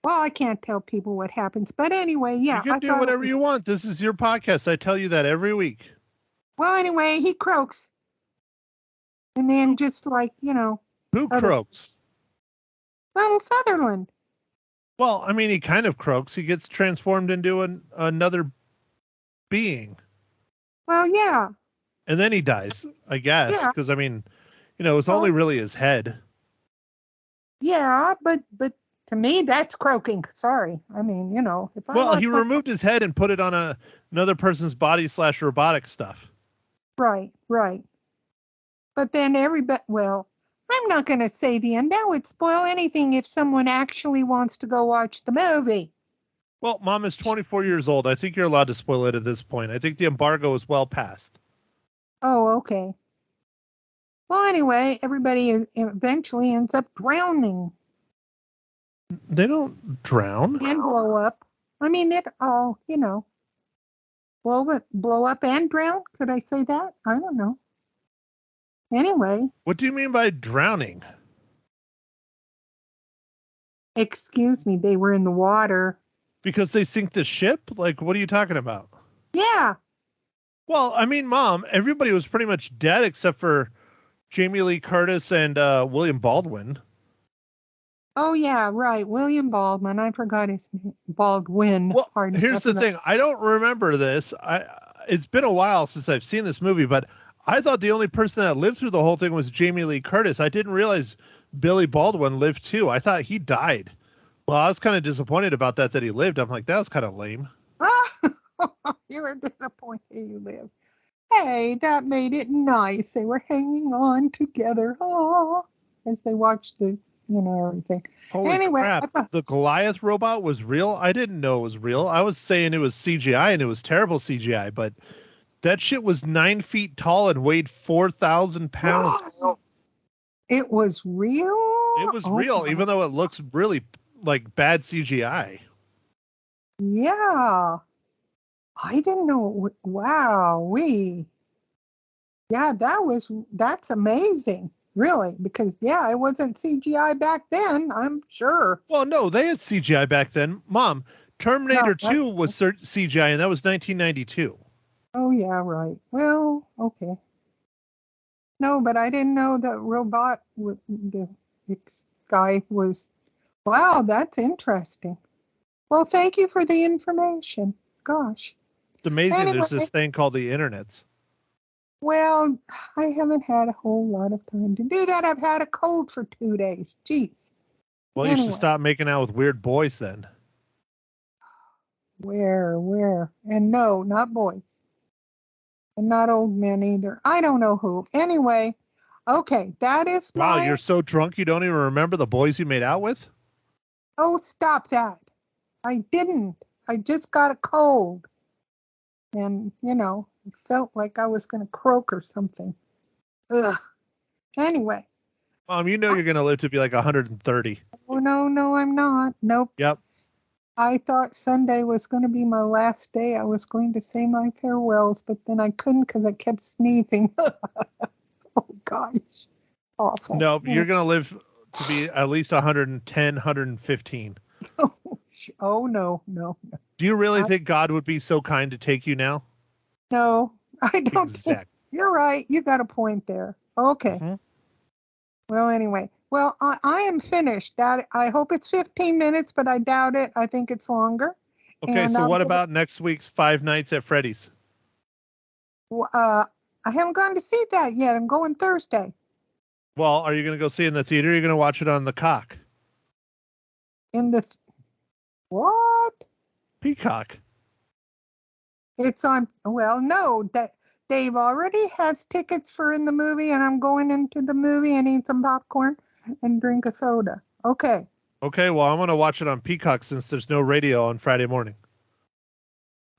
well, I can't tell people what happens. But anyway, yeah. You can do whatever you want. This is your podcast. I tell you that every week. Well, anyway, he croaks. And then just like, you know. Who croaks? Donald Sutherland. Well, I mean, he kind of croaks. He gets transformed into another being. Well, yeah. And then he dies, I guess. Yeah. Because, I mean, you know, it's only really his head. Yeah, but to me, that's croaking. Sorry. I mean, you know. He removed his head and put it on another person's body / robotic stuff. Right. But then I'm not going to say the end. That would spoil anything if someone actually wants to go watch the movie. Well, Mom is 24 years old. I think you're allowed to spoil it at this point. I think the embargo is well past. Oh, okay. Well, anyway, everybody eventually ends up drowning. They don't drown. And blow up. I mean, it all, you know. Blow up and drown? Could I say that? I don't know. Anyway. What do you mean by drowning? Excuse me, they were in the water. Because they sink the ship? Like, what are you talking about? Yeah. Well, I mean, Mom, everybody was pretty much dead except for Jamie Lee Curtis and William Baldwin. Oh, yeah, right. William Baldwin. I forgot his name. Baldwin. Well, here's the thing. I don't remember this. It's been a while since I've seen this movie, but I thought the only person that lived through the whole thing was Jamie Lee Curtis. I didn't realize Billy Baldwin lived too. I thought he died. Well, I was kind of disappointed about that he lived. I'm like, that was kind of lame. You were disappointed he lived. Hey, that made it nice. They were hanging on together as they watched the, you know, everything. Holy anyway, crap. The Goliath robot was real? I didn't know it was real. I was saying it was CGI, and it was terrible CGI, but that shit was 9 feet tall and weighed 4,000 pounds. It was real? It was real, even though it looks really like bad CGI. Yeah. I didn't know. Wow. Yeah, that's amazing. Really, because it wasn't CGI back then, I'm sure. Well, no, they had CGI back then. Mom, Terminator 2 was CGI, and that was 1992. Oh, yeah, right. Well, okay. No, but I didn't know that robot, the guy was, wow, that's interesting. Well, thank you for the information. Gosh. It's amazing there's this thing called the internet. Well, I haven't had a whole lot of time to do that. I've had a cold for 2 days. Jeez. Well, you Anyway. should stop making out with weird boys then. Where? And no, not boys. And not old men either. I don't know who. Anyway, okay, that is Wow, my... you're so drunk you don't even remember the boys you made out with? Oh, stop that. I didn't. I just got a cold. And, it felt like I was going to croak or something. Ugh. Anyway. Mom, you know you're going to live to be like 130. Oh, no, I'm not. Nope. Yep. I thought Sunday was going to be my last day. I was going to say my farewells, but then I couldn't because I kept sneezing. Oh, gosh. Awful. No, you're going to live to be at least 110, 115. Oh, no. Do you really think God would be so kind to take you now? No, I don't think. Exactly. You're right. You got a point there. Okay. Mm-hmm. Well, anyway. Well, I am finished. That I hope it's 15 minutes, but I doubt it. I think it's longer. Okay, And so I'll what give about next week's Five Nights at Freddy's? I haven't gone to see that yet. I'm going Thursday. Well, are you going to go see it in the theater or are you going to watch it on the cock? What? Peacock. It's on. Well, no. Dave already has tickets for in the movie, and I'm going into the movie and eat some popcorn and drink a soda. Okay. Okay, well, I'm going to watch it on Peacock since there's no radio on Friday morning.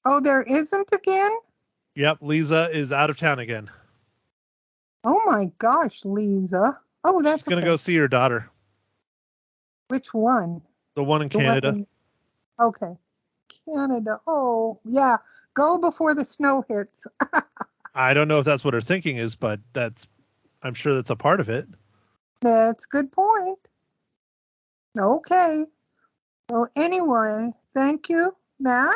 Oh, there isn't again? Yep, Lisa is out of town again. Oh, my gosh, Lisa. Oh, that's She's going to okay. go see her daughter. Which one? The one in The one Canada. Okay. Canada. Oh, yeah. Go before the snow hits. I don't know if that's what her thinking is, but I'm sure that's a part of it. That's a good point. Okay. Well, anyway, thank you, Matt.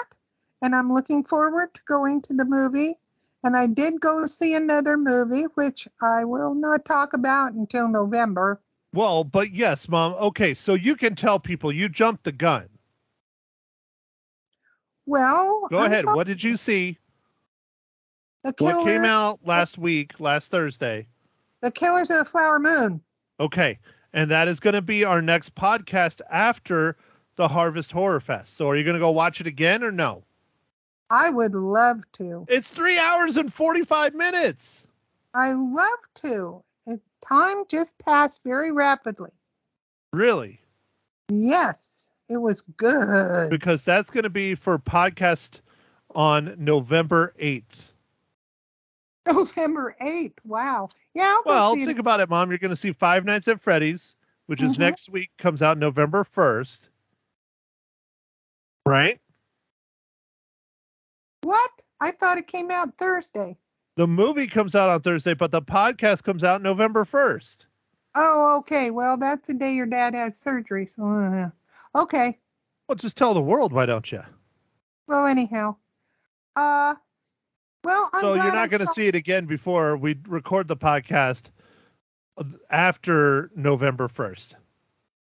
And I'm looking forward to going to the movie. And I did go see another movie, which I will not talk about until November. Well, but yes, Mom. Okay, so you can tell people you jumped the gun. Well, Go I'm ahead. sorry. What did you see? The What came Killers- out last Thursday? The Killers of the Flower Moon. Okay, and that is going to be our next podcast after the Harvest Horror Fest. So are you going to go watch it again or no? I would love to. It's 3 hours and 45 minutes. I love to. Time just passed very rapidly. Really? Yes, it was good. Because that's going to be for podcast on November 8th. November 8th. Wow. Yeah, I'll go Well, see think it. about it, Mom. You're going to see Five Nights at Freddy's, which is Mhm. next week, comes out November 1st. Right? What? I thought it came out Thursday. The movie comes out on Thursday, but the podcast comes out November 1st. Oh, okay. Well, that's the day your dad had surgery. So, okay. Well, just tell the world, why don't you? Well, anyhow. Well, I'm So glad you're not I going to saw- see it again before we record the podcast after November 1st.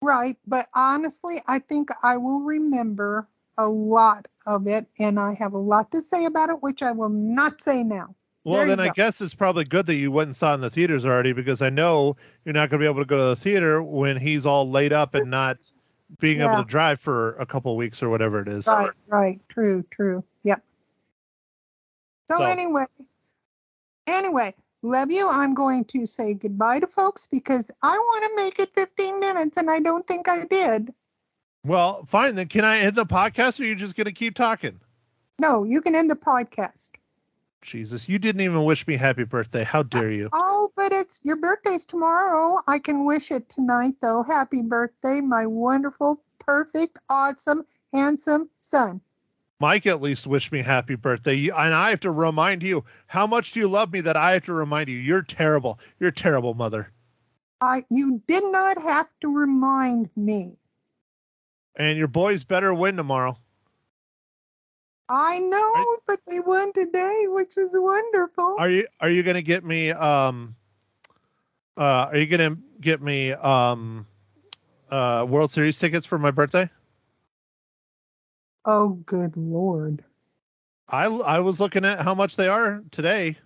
Right, but honestly, I think I will remember a lot of it, and I have a lot to say about it, which I will not say now. Well, There you then I go. guess it's probably good that you went and saw it in the theaters already, because I know you're not going to be able to go to the theater when he's all laid up and not being able Yeah. to drive for a couple of weeks or whatever it is. Right. True. Yep. So So- anyway, love you. I'm going to say goodbye to folks because I want to make it 15 minutes, and I don't think I did. Well, fine. Then can I end the podcast or are you just going to keep talking? No, you can end the podcast. Jesus, you didn't even wish me happy birthday. How dare you? Oh, but it's your birthday's tomorrow. I can wish it tonight, though. Happy birthday, my wonderful, perfect, awesome, handsome son. Mike at least wished me happy birthday. And I have to remind you, how much do you love me that I have to remind you? You're terrible. You're a terrible mother. You did not have to remind me. And your boys better win tomorrow. I know, but they won today, which was wonderful. Are you going to get me World Series tickets for my birthday? Oh, good Lord. I was looking at how much they are today.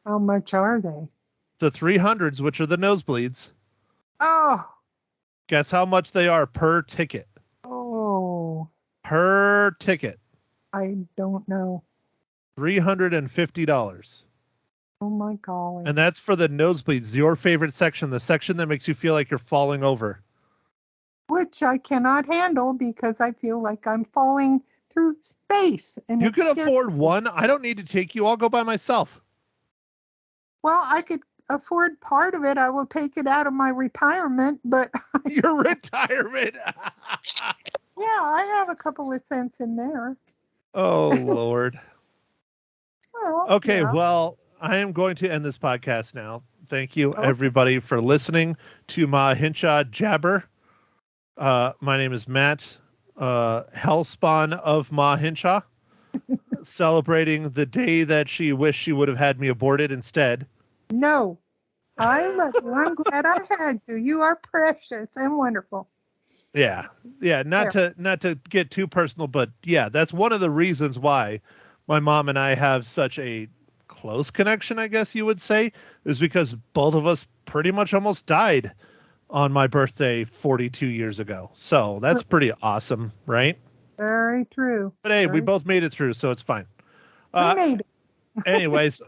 How much are they? The 300s, which are the nosebleeds. Oh, Guess how much they are per ticket? oh, Per ticket. I don't know. $350. Oh my golly. And that's for the nosebleeds, your favorite section, the section that makes you feel like you're falling over. Which I cannot handle because I feel like I'm falling through space. And You it can scares afford me. one. I don't need to take you. I'll go by myself. Well, I could afford part of it. I will take it out of my retirement, but Your retirement. yeah, I have a couple of cents in there. Oh, Lord. Well, Okay, yeah. well, I am going to end this podcast now. Thank you, Okay. everybody, for listening to Ma Hinshaw Jabber. My name is Matt, Hellspawn of Ma Hinshaw, celebrating the day that she wished she would have had me aborted instead. No, I love you. I'm glad I had you. You are precious and wonderful. Yeah. Not to get too personal, but yeah, that's one of the reasons why my mom and I have such a close connection, I guess you would say, is because both of us pretty much almost died on my birthday 42 years ago. So that's pretty awesome, right? Very true. But hey, we Very- both made it through, so it's fine. We made it. Anyways,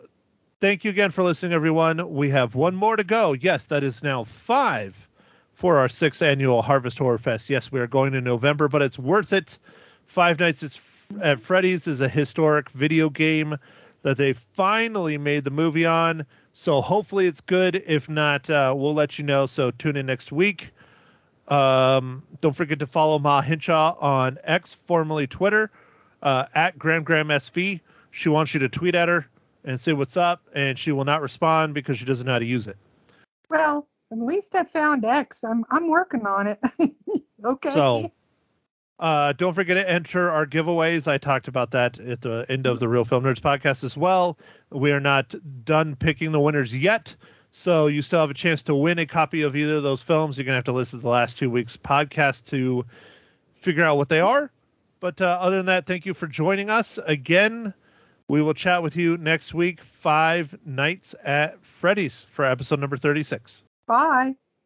thank you again for listening, everyone. We have one more to go. Yes, that is now 5 for our 6th annual Harvest Horror Fest. Yes, we are going in November, but it's worth it. Five Nights at Freddy's is a historic video game that they finally made the movie on. So hopefully it's good. If not, we'll let you know. So tune in next week. Don't forget to follow Ma Hinshaw on X, formerly Twitter, at GramGramSV. She wants you to tweet at her and say what's up, and she will not respond because she doesn't know how to use it. Well, at least I found X. I'm working on it. Okay. So don't forget to enter our giveaways. I talked about that at the end of the Real Film Nerds podcast as well. We are not done picking the winners yet, so you still have a chance to win a copy of either of those films. You're going to have to listen to the last 2 weeks' podcast to figure out what they are. But other than that, thank you for joining us. Again, we will chat with you next week, 5 Nights at Freddy's, for episode number 36. Bye.